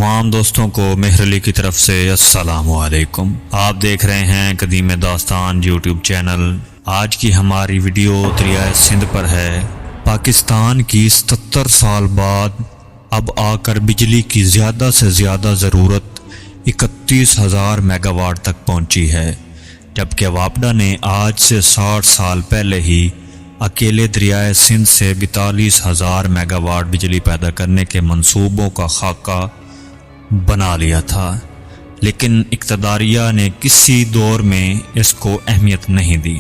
تمام دوستوں کو مہر علی کی طرف سے السلام علیکم۔ آپ دیکھ رہے ہیں قدیم داستان یوٹیوب چینل۔ آج کی ہماری ویڈیو دریائے سندھ پر ہے۔ پاکستان کی 77 سال بعد اب آ کر بجلی کی زیادہ سے زیادہ ضرورت 31,000 میگا واٹ تک پہنچی ہے، جبکہ واپڈا نے آج سے 60 سال پہلے ہی اکیلے دریائے سندھ سے 42,000 میگا واٹ بجلی پیدا کرنے کے منصوبوں کا خاکہ بنا لیا تھا، لیکن اقتداریہ نے کسی دور میں اس کو اہمیت نہیں دی۔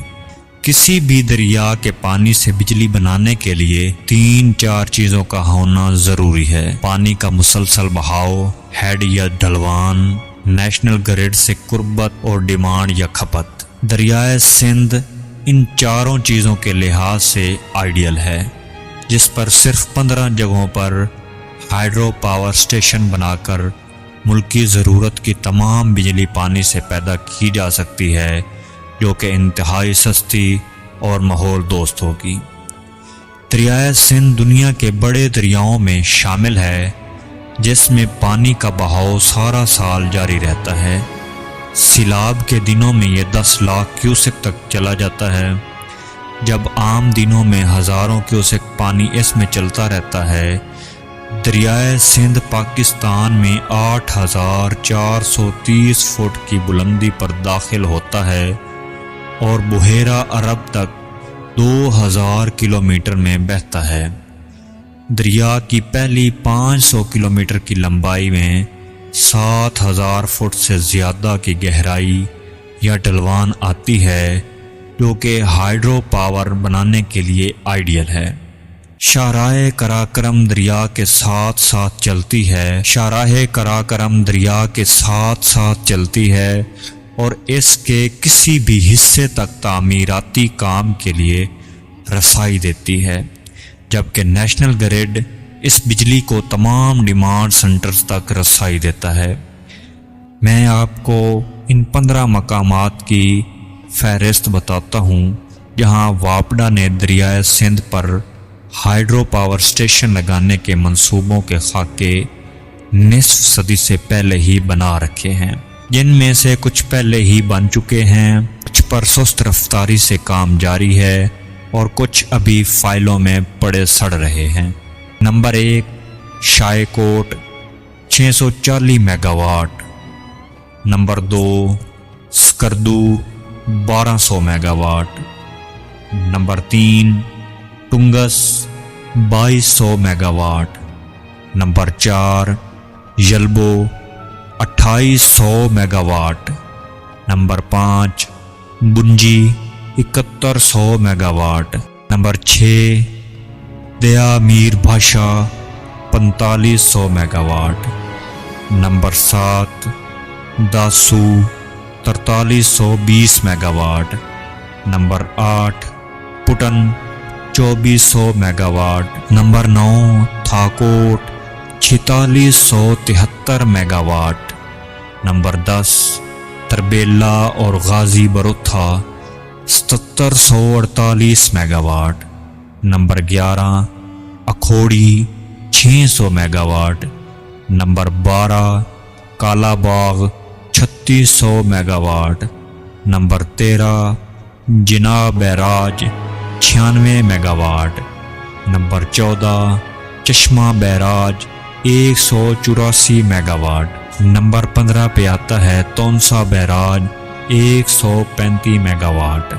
کسی بھی دریا کے پانی سے بجلی بنانے کے لیے 3-4 چیزوں کا ہونا ضروری ہے: پانی کا مسلسل بہاؤ، ہیڈ یا ڈھلوان، نیشنل گرڈ سے قربت اور ڈیمانڈ یا کھپت۔ دریائے سندھ ان چاروں چیزوں کے لحاظ سے آئیڈیل ہے، جس پر صرف 15 جگہوں پر ہائیڈرو پاور سٹیشن بنا کر ملکی ضرورت کی تمام بجلی پانی سے پیدا کی جا سکتی ہے، جو کہ انتہائی سستی اور ماحول دوست ہوگی۔ دریائے سندھ دنیا کے بڑے دریاؤں میں شامل ہے، جس میں پانی کا بہاؤ سارا سال جاری رہتا ہے۔ سیلاب کے دنوں میں یہ 10 لاکھ کیوسک تک چلا جاتا ہے، جب عام دنوں میں ہزاروں کیوسک پانی اس میں چلتا رہتا ہے۔ دریائے سندھ پاکستان میں 8,430 فٹ کی بلندی پر داخل ہوتا ہے اور بحیرہ عرب تک 2,000 کلومیٹر میں بہتا ہے۔ دریا کی پہلی 500 کلومیٹر کی لمبائی میں 7,000 فٹ سے زیادہ کی گہرائی یا ڈھلوان آتی ہے، جو کہ ہائیڈرو پاور بنانے کے لیے آئیڈیل ہے۔ شاہراہ قراقرم دریا کے ساتھ ساتھ چلتی ہے اور اس کے کسی بھی حصے تک تعمیراتی کام کے لیے رسائی دیتی ہے، جبکہ نیشنل گرڈ اس بجلی کو تمام ڈیمانڈ سینٹرز تک رسائی دیتا ہے۔ میں آپ کو ان 15 مقامات کی فہرست بتاتا ہوں جہاں واپڈا نے دریائے سندھ پر ہائیڈرو پاور سٹیشن لگانے کے منصوبوں کے خاکے نصف صدی سے پہلے ہی بنا رکھے ہیں، جن میں سے کچھ پہلے ہی بن چکے ہیں، کچھ پر سست رفتاری سے کام جاری ہے اور کچھ ابھی فائلوں میں پڑے سڑ رہے ہیں۔ Number 1، Shah Kot 640 megawatt. Number 2، Skardu 1200 megawatt. Number 3، Tungas 2200 megawatt. Number 4، Yulbo 2800 megawatt. Number 5، Bunji 7100 megawatt. Number 6، دیا میر بھاشا 4500 mega what. Number 7، Dasu 4320 megawatt. Number 8، Pattan 2400 megawatt. Number 9، Thakot 4673 megawatt. Number 10، Tarbela اور Ghazi Barotha 7748 megawatt. Number 11، Akhori 600 megawatt. Number 12، Kala Bagh 3600 mega what. Number 13، جناب barrage 96 mega what. Number 14، چشمہ barrage 184 mega what. Number 15 پہ آتا ہے Taunsa barrage 135 mega what.